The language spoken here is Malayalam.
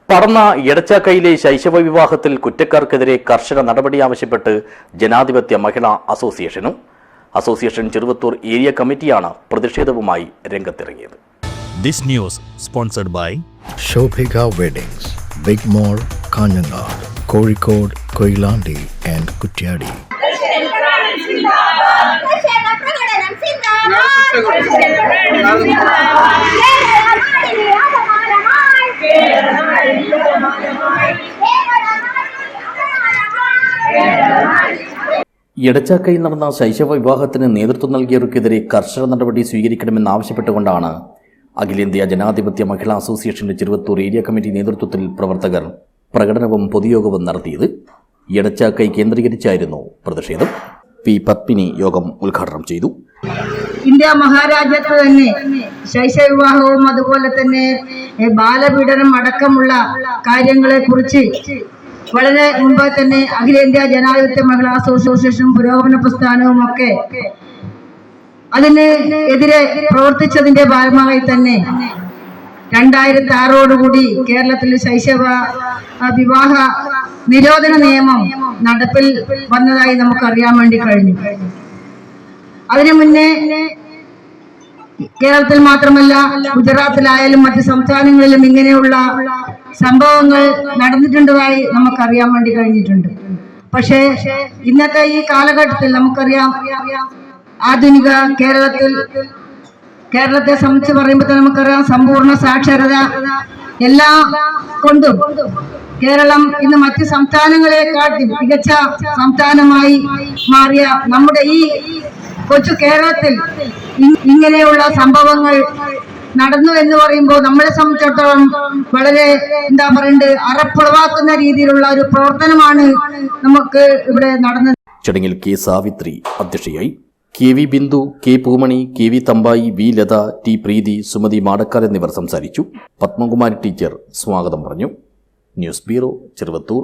പടന്ന എടച്ചാക്കയിലെ ശൈശവ വിവാഹത്തിൽ കുറ്റക്കാർക്കെതിരെ കർശന നടപടി ആവശ്യപ്പെട്ട് ജനാധിപത്യ മഹിളാ അസോസിയേഷനും അസോസിയേഷൻ ചെറുവത്തൂർ ഏരിയ കമ്മിറ്റിയാണ് പ്രതിഷേധവുമായി രംഗത്തിറങ്ങിയത്. This news sponsored by Shobhika Weddings, Big Mall, Kanyanad, Kozhikode, Koilandi and Kuttiyadi. എടച്ചാക്കയിൽ നടന്ന ശൈശവ വിവാഹത്തിന് നേതൃത്വം നൽകിയവർക്കെതിരെ കർശന നടപടി സ്വീകരിക്കണമെന്നാവശ്യപ്പെട്ടുകൊണ്ടാണ് അഖിലേന്ത്യാ ജനാധിപത്യ മഹിളാ അസോസിയേഷന്റെ ചെറുവത്തൂർ ഏരിയ കമ്മിറ്റി നേതൃത്വത്തിൽ പ്രവർത്തകർ പ്രകടനവും പൊതുയോഗവും നടത്തിയത്. എടച്ചാക്കൈ കേന്ദ്രീകരിച്ചായിരുന്നു പ്രതിഷേധം. പി പത്മിനി യോഗം ഉദ്ഘാടനം ചെയ്തു. ഇന്ത്യ മഹാരാജ്യത്ത് തന്നെ ശൈശവ വിവാഹവും അതുപോലെ തന്നെ ബാലപീഡനം അടക്കമുള്ള കാര്യങ്ങളെ കുറിച്ച് വളരെ മുമ്പ് തന്നെ അഖിലേന്ത്യാ ജനാധിപത്യ മഹിളാ അസോസിയേഷൻ പുരോഗമന പ്രസ്ഥാനവും ഒക്കെ അതിന് എതിരെ പ്രവർത്തിച്ചതിന്റെ ഭാഗമായി തന്നെ 2006 കേരളത്തിൽ ശൈശവ വിവാഹ നിരോധന നിയമം നടപ്പിൽ വന്നതായി നമുക്കറിയാൻ വേണ്ടി കഴിഞ്ഞു. അതിനു മുന്നേ കേരളത്തിൽ മാത്രമല്ല ഗുജറാത്തിലായാലും മറ്റ് സംസ്ഥാനങ്ങളിലും ഇങ്ങനെയുള്ള സംഭവങ്ങൾ നടന്നിട്ടുള്ളതായി നമുക്കറിയാൻ വേണ്ടി കഴിഞ്ഞിട്ടുണ്ട്. പക്ഷേ ഇന്നത്തെ ഈ കാലഘട്ടത്തിൽ നമുക്കറിയാം, ആധുനിക കേരളത്തെ സംബന്ധിച്ച് പറയുമ്പോൾ തന്നെ നമുക്കറിയാം, സമ്പൂർണ്ണ സാക്ഷരത എല്ലാ കൊണ്ടും കേരളം ഇന്ന് മറ്റ് സംസ്ഥാനങ്ങളെക്കാട്ടി മികച്ച സംസ്ഥാനമായി മാറിയ നമ്മുടെ ഈ കൊച്ചു കേരളത്തിൽ ഇങ്ങനെയുള്ള സംഭവങ്ങൾ നടന്നു എന്ന് പറയുമ്പോൾ നമ്മളെ സംബന്ധിച്ചിടത്തോളം വളരെ അറപ്പുളവാക്കുന്ന രീതിയിലുള്ള ഒരു പ്രവർത്തനമാണ് നമുക്ക് ഇവിടെ നടന്നത്. ചടങ്ങിൽ കെ സാവിത്രി അധ്യക്ഷയായി. K V Bindu, K Poomani, K V Thampayi, V Latha, T Preethi, Sumathi Madakkar എന്നിവർ സംസാരിച്ചു. പത്മകുമാരി ടീച്ചർ സ്വാഗതം പറഞ്ഞു. News bureau, Cheruvathur.